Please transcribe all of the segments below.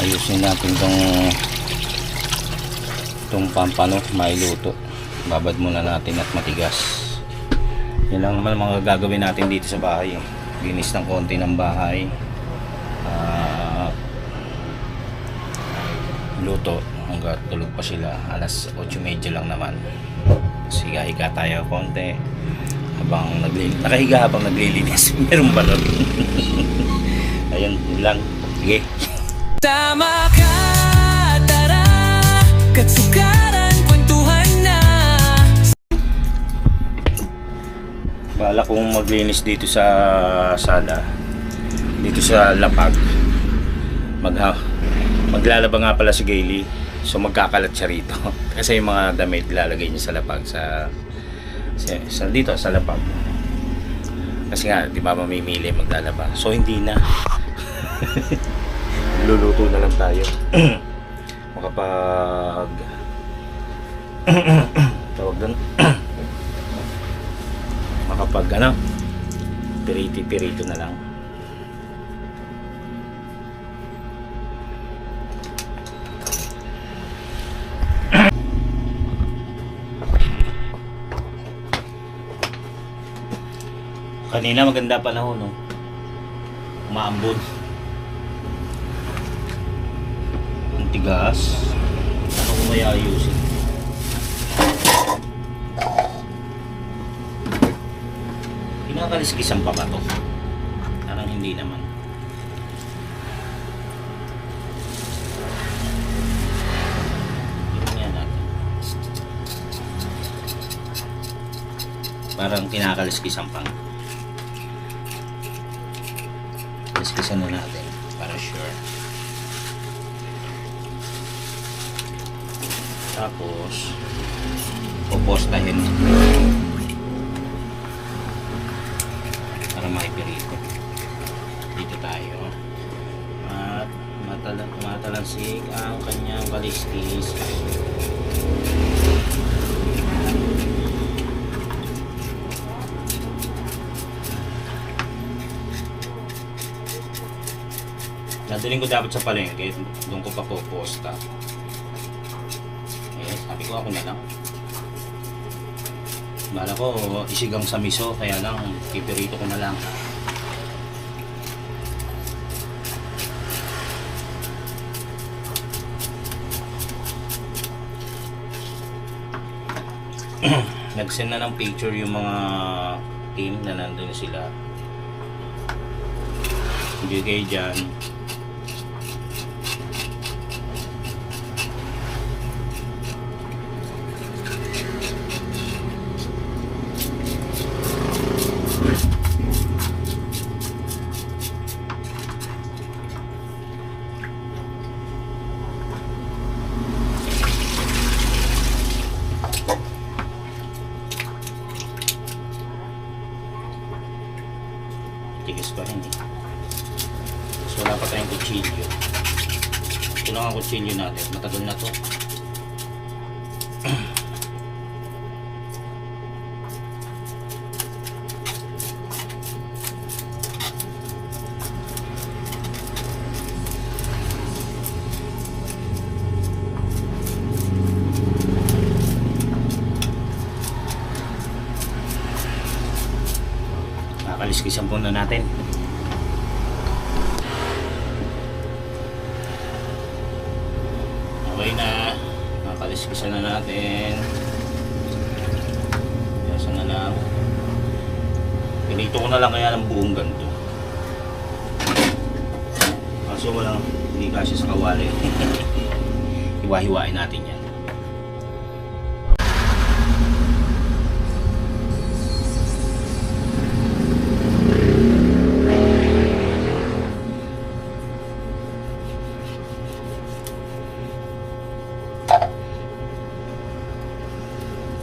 Ayusin natin itong pampano mailuto. Babad muna natin at matigas. Yan lang naman mga gagawin natin dito sa bahay. Linis ng konti ng bahay, luto hanggang tulog pa sila. Alas 8:30 lang naman. Sige, higa tayo konti habang nakahiga habang naglilinis. Meron ba nun? Ayun, yun lang. Sige. Tama ka, tara, katsukaran, kwentuhan na. Bala kong maglinis dito sa sala, dito sa lapag. Maglalaba nga pala si Gayle, so magkakalat siya rito. Kasi yung mga damit ilalagay niya sa lapag, sa dito sa lapag. Kasi nga di ba mamimili maglalaba, so hindi na. Luluto na lang tayo. Makapag tawag doon. Makapag pirito na lang. Kanina maganda panahon, no? Umaambon. Ang tigas. Ano ko may ayusin? Kinakaliskisan pa ba to? Parang hindi naman. Tingnan natin. Parang kinakaliskisan pa. Kaliskisan na natin para sure. Tapos popostahin para maipirito. Dito tayo at matalansik ang kanyang kaliskis. Nandun ko dapat sa palengke, doon ko pa poposta. Sabi ko ako na lang. Bala ko isigang sa miso, kaya lang pipirito ko na lang. Nag-send na ng picture yung mga team na nandun sila. Hindi kayo dyan. Tigas pa rin eh. So wala pa tayong kutsilyo. Ito lang ang kutsilyo natin. Matagal na to. Kaliskisan muna natin. Okay na. Nakaliskisan na natin. Kaya na lang. Pinito ko na lang kaya ng buong ganito. Kaso walang hindi kasi sa kawali. Hiwa-hiwain natin yan.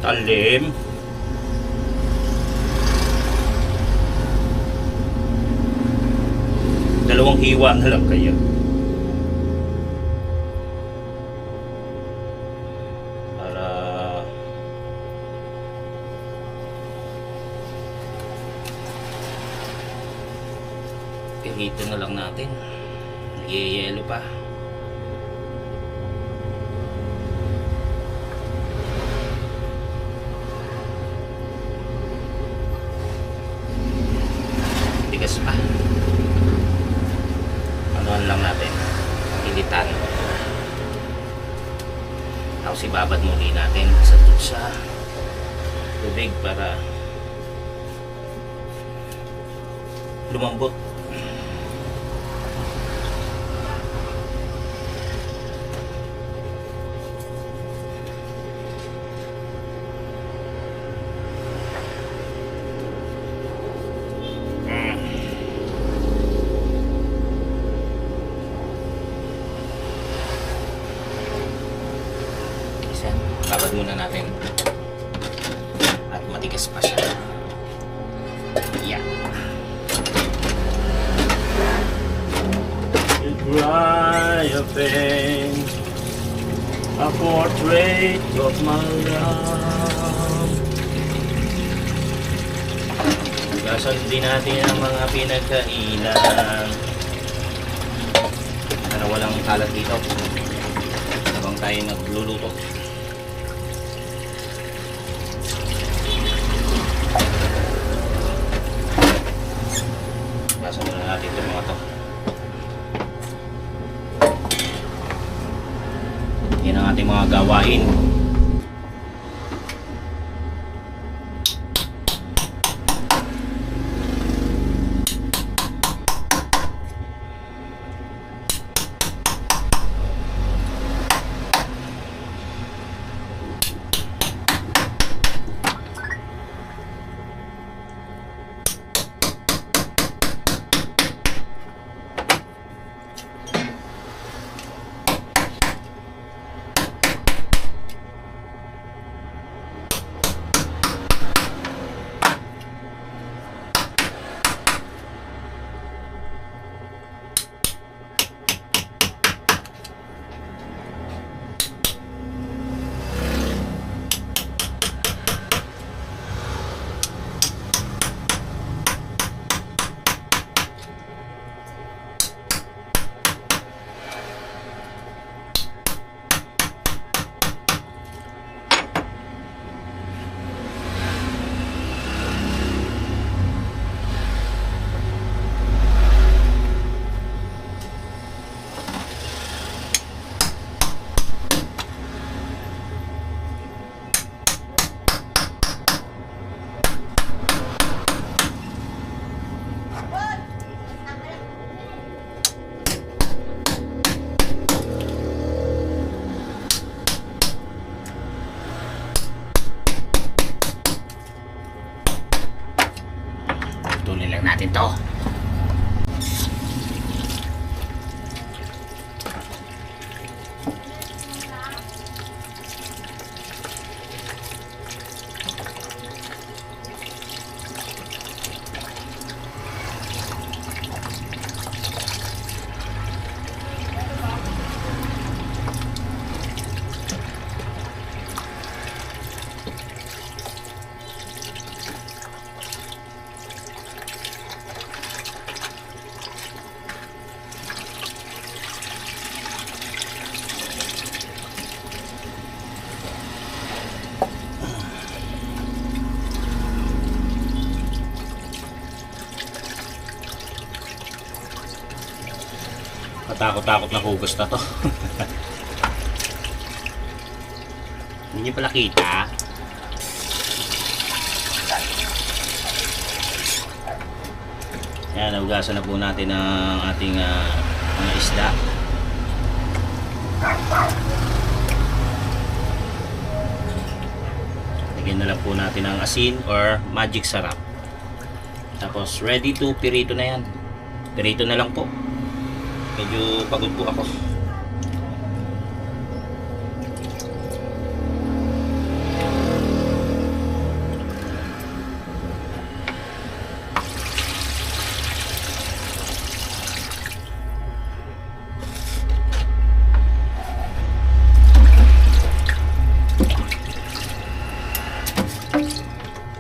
Talim. Dalawang hiwa na lang kaya. Para pirito na lang natin. Nagyayelo pa. Tigas pa. Anuhan lang natin. Ilitan. Tapos ibabad muli natin sa tubig para lumambot. Babad muna natin at matigas pa siya. Yeah. Dry a pen, a portrait of my love. Gasan din natin ang mga pinagkainan para walang kalat dito habang tayo nagluluto. Gasan muna natin itong mga to. Yan ang ating mga gawain. Tuloy lang natin to. Katakot-takot na hugas na to. Hindi niyo pala kita. Yan, nahugasan na po natin ang ating mga isda. Lagyan na lang po natin ang asin or magic sarap. Tapos ready to pirito na yan. Pirito na lang po. Medyo pagod po ako.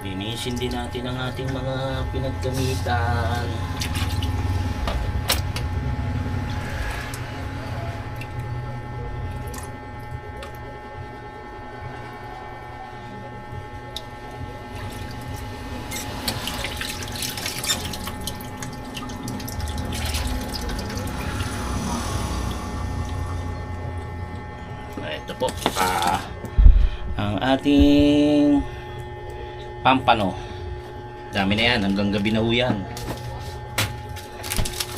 Linisin din natin ang ating mga pinagkamitan. Ito po, ang ating pampano. Dami na yan, hanggang gabi na ho yan.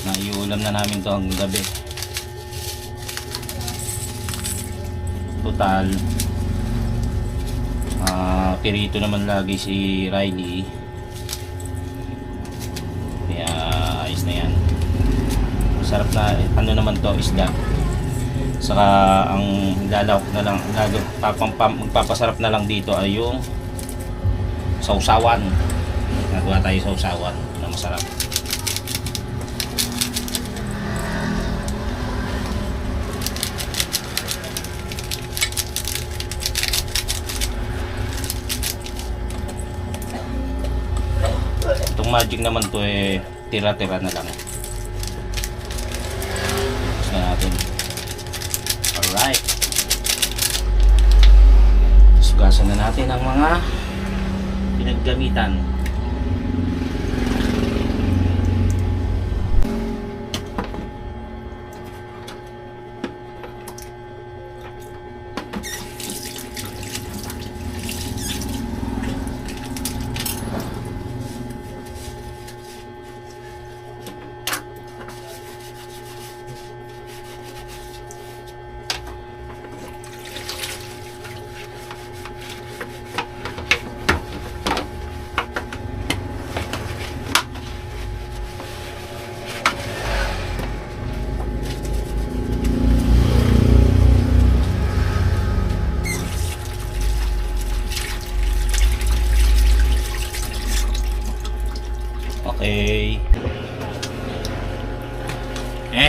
Naiulam na namin to hanggang gabi. Total, pirito naman lagi si Riley. Kaya ayos na yan. Masarap na, ano naman to, isda. Saka ang lalawak na lang, magpapasarap na lang dito ay yung sausawan. Nagawa tayo sausawan na masarap. Itong magic naman to tira-tira na lang. Gusto natin. Alright. Sugasan na natin ang mga pinaggamitan. Okay.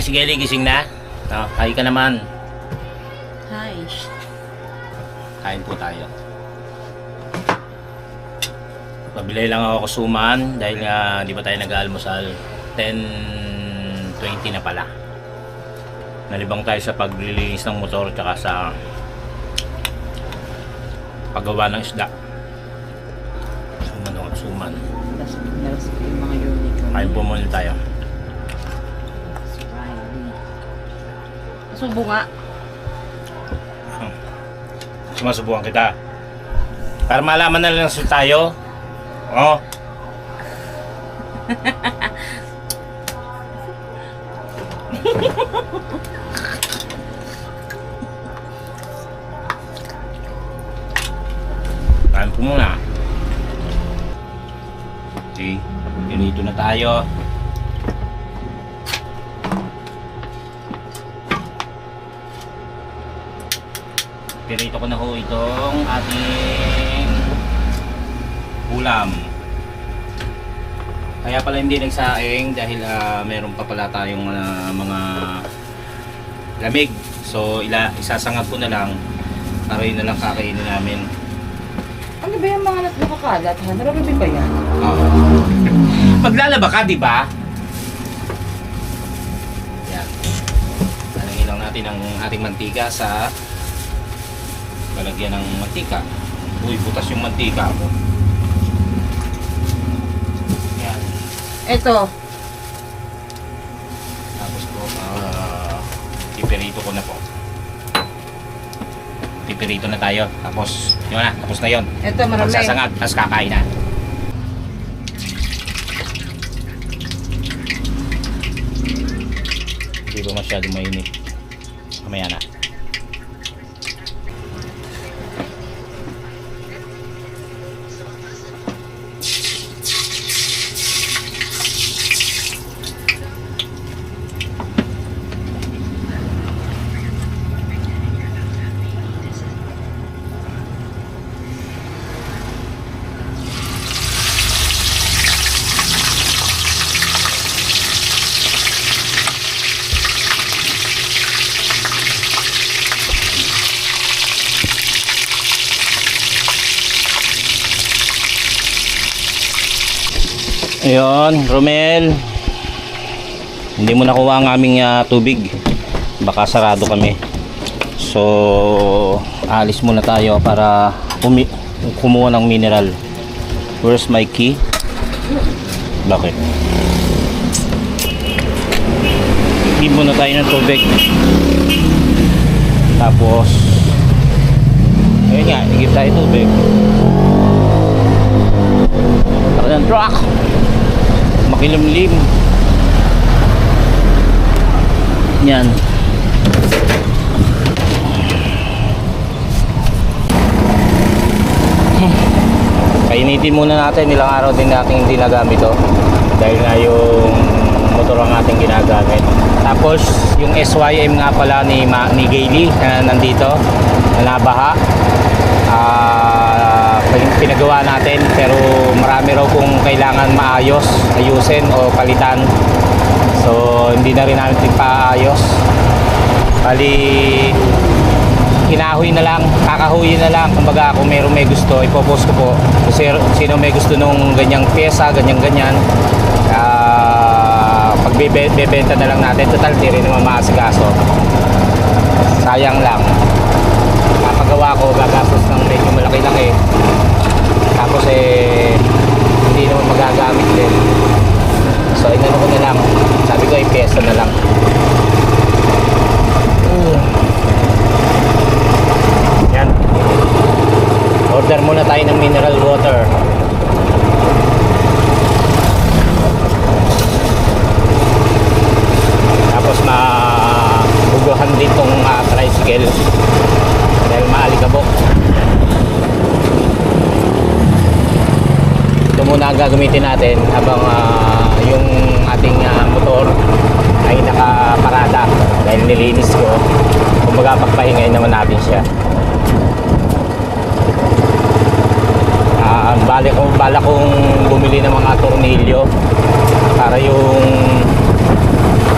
Sige, gising na. Hi ka naman. Hi. Kain po tayo. Pabili lang ako kusuman dahil nga di ba tayo nag-aalmusal. 10:20 na pala. Nalibang tayo sa paglilinis ng motor tsaka sa paggawa ng isda. Suman. Nalas ko yung mga unicorn. Kain po muna tayo. Subo nga. Sumasubukan kita. Para malaman na lang tayo. Oh. Kain po muna. Okay, ganito na tayo. Pirito ko na ho itong ating ulam. Kaya pala hindi nagsaing dahil meron pa pala tayong mga lamig. So isasangag ko na lang para yun na lang kakainin namin. Ano ba yung mga nakakalat? Nararaming ba yan? Maglalaba ka, di ba? Yan. Lalagyan lang natin ang ating mantika sa lalagyan ng mantika. Uy, butas yung mantika mo. Yan. Ito. Tapos po, pipirito ko na po. Pipirito na tayo. Tapos, yun na. Tapos na yun. Ito, marami. Magsasangag, tapos kakain na. Hindi ba masyado mainit? Mamaya na. Ayun, Romel. Hindi mo nakuha ang aming tubig. Baka sarado kami. So, alis muna tayo para kumuha ng mineral. Where's my key? Bakit? Hindi muna tayo ng tubig. Tapos, Ayun nga, igib tayo tubig. Taka ng truck. Makilimlim. Yan. Kainitin muna natin, ilang araw din natin hindi nagamit to dahil nga yung motor ang ating ginagamit. Tapos yung SYM nga pala ni Gailey na nandito na nabaha, pinagawa natin pero marami raw kung kailangan ayusin o palitan, so hindi na rin natin paayos. Bali kinahoy na lang, kakahuyin na lang. Kumbaga kung meron may gusto, ipopost ko po kung sino may gusto nung ganyang pyesa, ganyan pagbebenta na lang natin. Total di rin naman maasikaso, sayang lang. Kapagawa ko gagastos ng medyo malaki-laki, tapos hindi naman magagamit din, so inano ko na lang, sabi ko pyesa na lang. Yan, order muna tayo ng mineral water. Tapos mabuguhan din tong tricycle dahil maalikabok. Ito muna ang gagamitin natin habang yung ating motor ay nakaparada dahil nilinis ko. Kumbaga pagpahingay naman natin siya. Bala kong bumili ng mga tornilyo para yung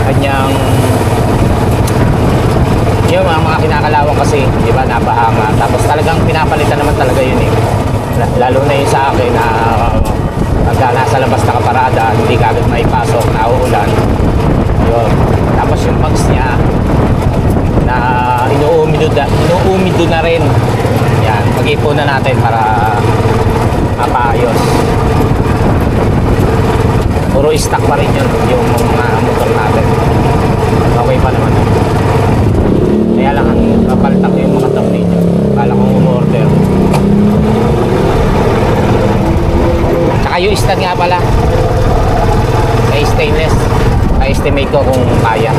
kanyang yung mga kinakalawang kasi, di ba, napahanga. Tapos talagang pinapalitan naman talaga yun eh. Lalo na yung sa akin na pagka nasa labas nakaparada, hindi kagad maipasok, nauulan. Yun. Tapos yung bags niya na inuumido na rin. Yan, mag-ipon na natin para mapaayos. Puro stock pa rin yun yung mga motor natin. Okay pa naman. Kaya lang ang kapalitan ko yung mga tornilyo. Kala kong umorder. Tsaka yung stand nga pala ay stainless. I-estimate ko kung kaya.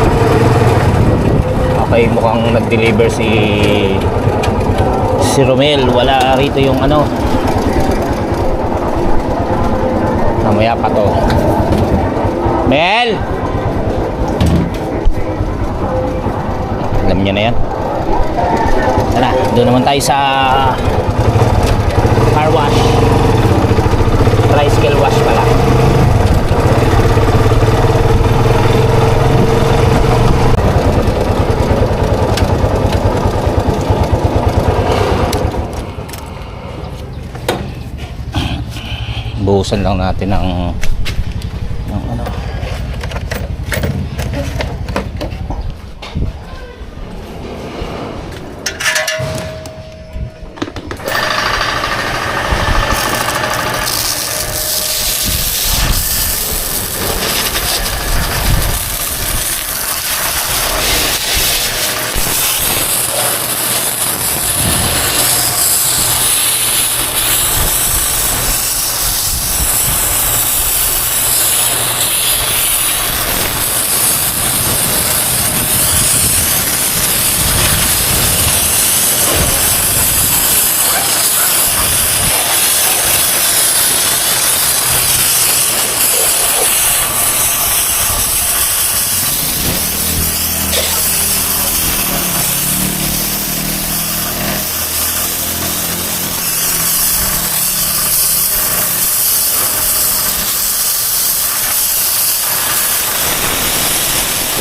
Okay, mukhang nag-deliver si Romel. Wala rito yung ano. Mamaya pa to. Mel! Alam niya na yan. Tara, doon naman tayo sa car wash. Tricycle wash pala. Buhusan lang natin ng ano.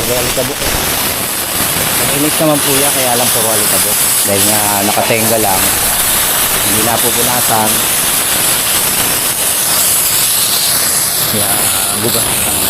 Puro alikabok. Mainit naman po yan, kaya lang puro alikabok. Dahil nga nakatenga lang, hindi napupunasan. Kaya bugas lang natin.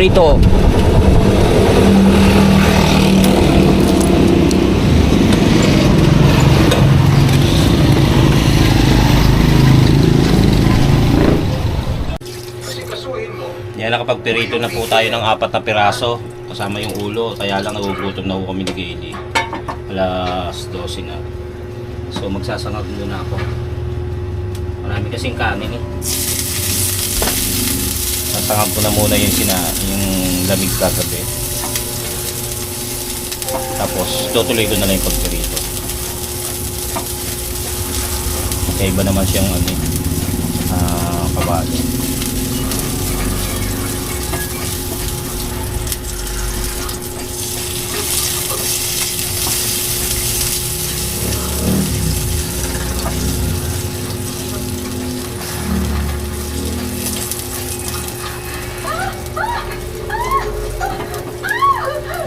pagpirito. Yan, nakapagpirito na po tayo ng 4 na piraso kasama yung ulo, kaya lang nagugutom na po kami ni Kaylee. Alas 12 na. So magsasangag muna ako. Marami kasing kanin eh. Sasangag ko na muna yung lamig kagabi. Tapos tutuloy ko na lang yung pagpirito. Kaya iba naman siyang kabalo.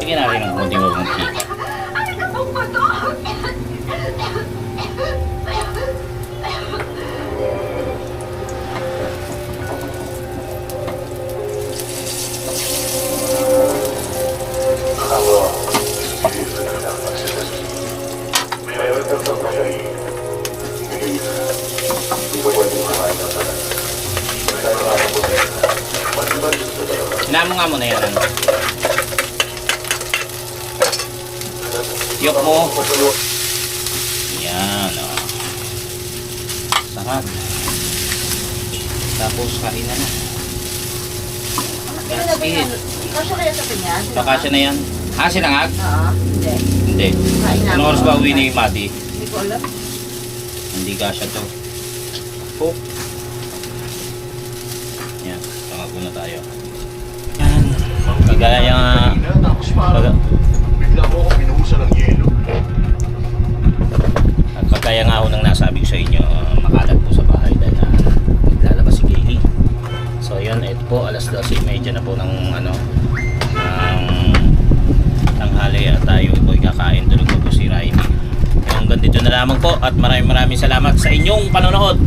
Bigyan natin ng konting wagong kita. Hinaan mo nga muna yan. Ano? Yok mo. Yan, oh. Sarap. Tapos kain na na. That's it. Kasya kaya sa kanya? Kakasya na yan. Ah, sinangag? Oo. Hindi. Hindi. Kain na Anong oras ako. ba uwi ni Mati? Hindi ko alam. Hindi kasya to. Oh. Yan, tangag na tayo. Yan. Kagaya Bigla mo ako pinuhusan ng yelo. At pagkaya nga ako nang nasabi ko sa inyo, makalat po sa bahay dahil naglalabas si Kaylee. So yun, ito po, alas 12:30 na po ng tanghali at tayo po kakain, tulog na po si Riley. Hanggang dito na lamang po at maraming salamat sa inyong panonood.